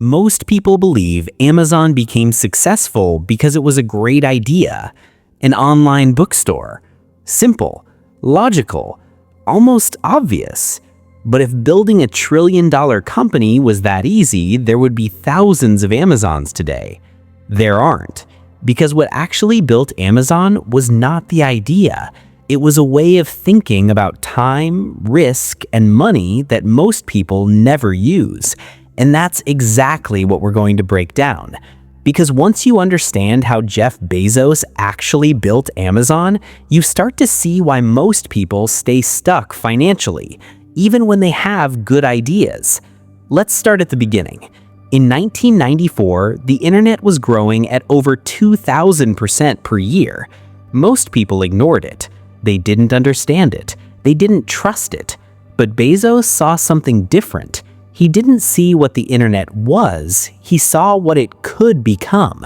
Most people believe Amazon became successful because it was a great idea. An online bookstore. Simple, logical, almost obvious. But if building a trillion-dollar company was that easy, there would be thousands of Amazons today. There aren't, because what actually built Amazon was not the idea. It was a way of thinking about time, risk, and money that most people never use. And that's exactly what we're going to break down. Because once you understand how Jeff Bezos actually built Amazon, you start to see why most people stay stuck financially, even when they have good ideas. Let's start at the beginning. In 1994, the internet was growing at over 2,000% per year. Most people ignored it. They didn't understand it. They didn't trust it. But Bezos saw something different. He didn't see what the internet was, he saw what it could become.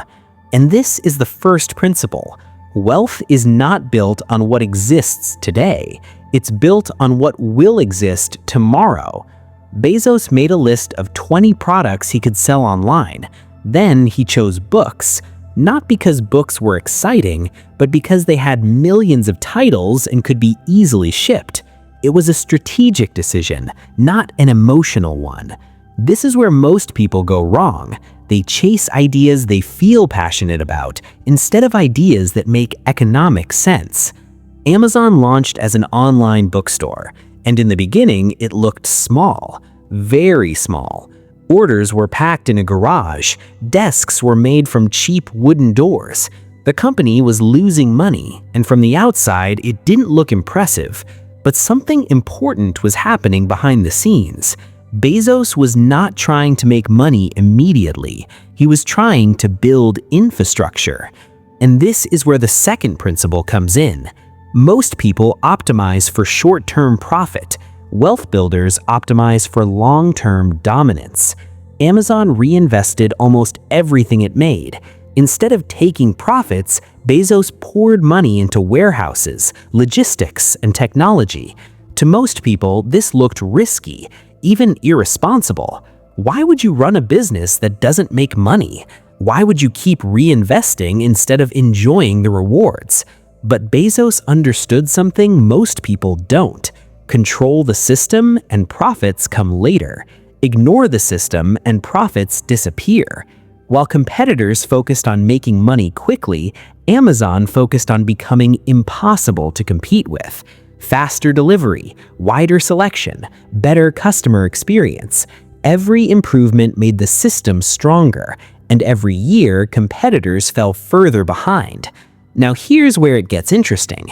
And this is the first principle. Wealth is not built on what exists today. It's built on what will exist tomorrow. Bezos made a list of 20 products he could sell online. Then he chose books, not because books were exciting, but because they had millions of titles and could be easily shipped. It was a strategic decision, not an emotional one. This is where most people go wrong. They chase ideas they feel passionate about instead of ideas that make economic sense. Amazon launched as an online bookstore, and in the beginning it looked small, very small. Orders were packed in a garage, desks were made from cheap wooden doors. The company was losing money, and from the outside it didn't look impressive. But something important was happening behind the scenes. Bezos was not trying to make money immediately. He was trying to build infrastructure. And this is where the second principle comes in. Most people optimize for short-term profit. Wealth builders optimize for long-term dominance. Amazon reinvested almost everything it made. Instead of taking profits, Bezos poured money into warehouses, logistics, and technology. To most people, this looked risky, even irresponsible. Why would you run a business that doesn't make money? Why would you keep reinvesting instead of enjoying the rewards? But Bezos understood something most people don't. Control the system and profits come later. Ignore the system and profits disappear. While competitors focused on making money quickly, Amazon focused on becoming impossible to compete with. Faster delivery, wider selection, better customer experience. Every improvement made the system stronger, and every year competitors fell further behind. Now here's where it gets interesting.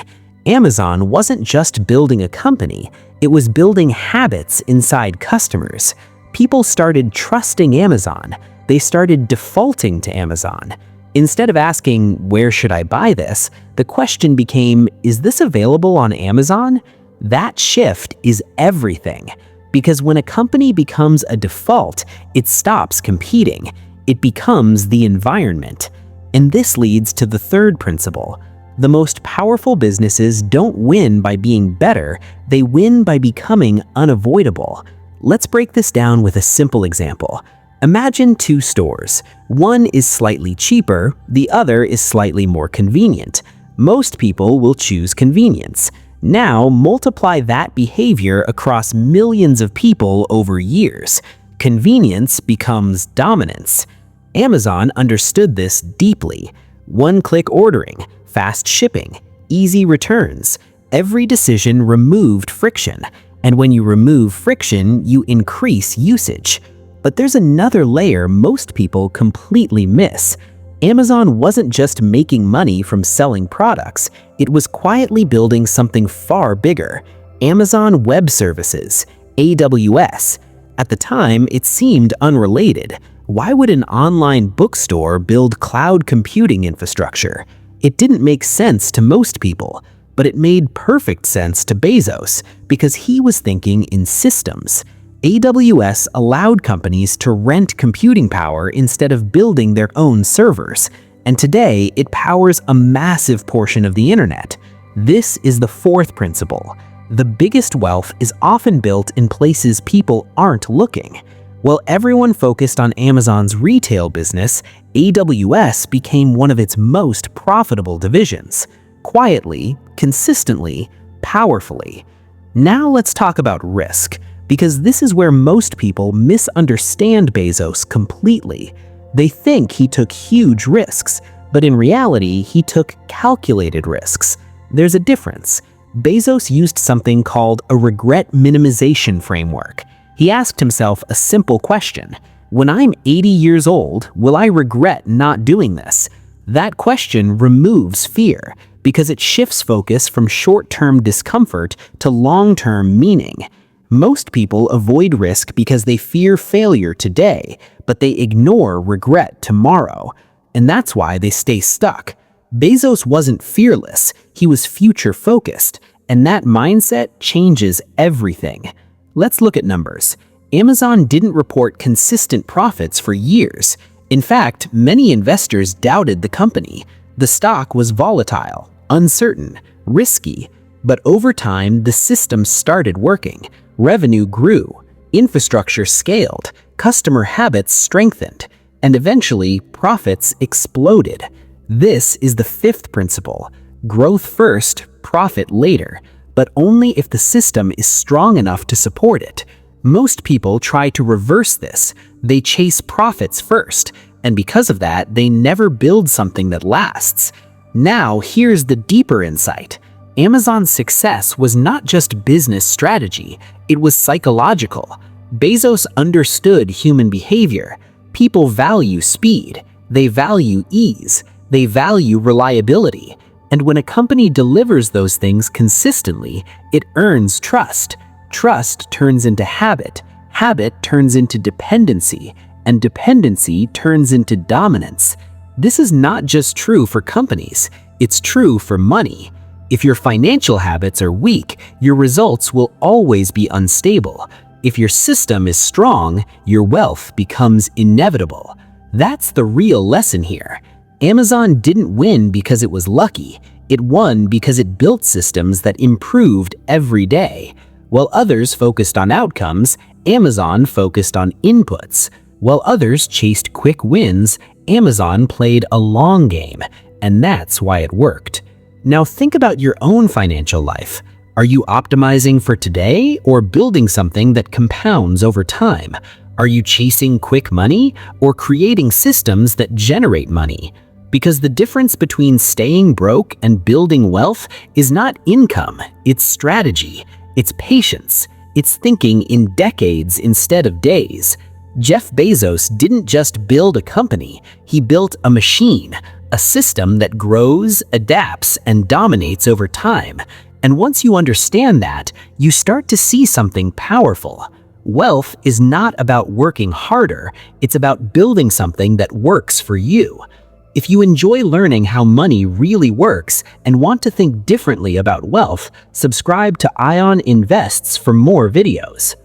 Amazon wasn't just building a company, it was building habits inside customers. People started trusting Amazon. They started defaulting to Amazon. Instead of asking, where should I buy this? The question became, is this available on Amazon? That shift is everything. Because when a company becomes a default, it stops competing. It becomes the environment. And this leads to the third principle. The most powerful businesses don't win by being better, they win by becoming unavoidable. Let's break this down with a simple example. Imagine two stores. One is slightly cheaper, the other is slightly more convenient. Most people will choose convenience. Now, multiply that behavior across millions of people over years. Convenience becomes dominance. Amazon understood this deeply. One-click ordering, fast shipping, easy returns. Every decision removed friction. And when you remove friction, you increase usage. But there's another layer most people completely miss. Amazon wasn't just making money from selling products, it was quietly building something far bigger. Amazon Web Services, AWS. At the time, it seemed unrelated. Why would an online bookstore build cloud computing infrastructure? It didn't make sense to most people, but it made perfect sense to Bezos because he was thinking in systems. AWS allowed companies to rent computing power instead of building their own servers, and today it powers a massive portion of the internet. This is the fourth principle. The biggest wealth is often built in places people aren't looking. While everyone focused on Amazon's retail business, AWS became one of its most profitable divisions. Quietly, consistently, powerfully. Now let's talk about risk, because this is where most people misunderstand Bezos completely. They think he took huge risks, but in reality, he took calculated risks. There's a difference. Bezos used something called a regret minimization framework. He asked himself a simple question: when I'm 80 years old, will I regret not doing this? That question removes fear because it shifts focus from short-term discomfort to long-term meaning. Most people avoid risk because they fear failure today, but they ignore regret tomorrow. And that's why they stay stuck. Bezos wasn't fearless, he was future-focused, and that mindset changes everything. Let's look at numbers. Amazon didn't report consistent profits for years. In fact, many investors doubted the company. The stock was volatile, uncertain, risky, but over time, the system started working. Revenue grew, infrastructure scaled, customer habits strengthened, and eventually, profits exploded. This is the fifth principle: growth first, profit later, but only if the system is strong enough to support it. Most people try to reverse this. They chase profits first, and because of that, they never build something that lasts. Now, here's the deeper insight. Amazon's success was not just business strategy, it was psychological. Bezos understood human behavior. People value speed, they value ease, they value reliability. And when a company delivers those things consistently, it earns trust. Trust turns into habit, habit turns into dependency, and dependency turns into dominance. This is not just true for companies, it's true for money. If your financial habits are weak, your results will always be unstable. If your system is strong, your wealth becomes inevitable. That's the real lesson here. Amazon didn't win because it was lucky. It won because it built systems that improved every day. While others focused on outcomes, Amazon focused on inputs. While others chased quick wins, Amazon played a long game, and that's why it worked. Now think about your own financial life. Are you optimizing for today or building something that compounds over time? Are you chasing quick money or creating systems that generate money? Because the difference between staying broke and building wealth is not income, it's strategy, it's patience, it's thinking in decades instead of days. Jeff Bezos didn't just build a company, he built a machine, a system that grows, adapts, and dominates over time. And once you understand that, you start to see something powerful. Wealth is not about working harder, it's about building something that works for you. If you enjoy learning how money really works and want to think differently about wealth, subscribe to Ion Invests for more videos.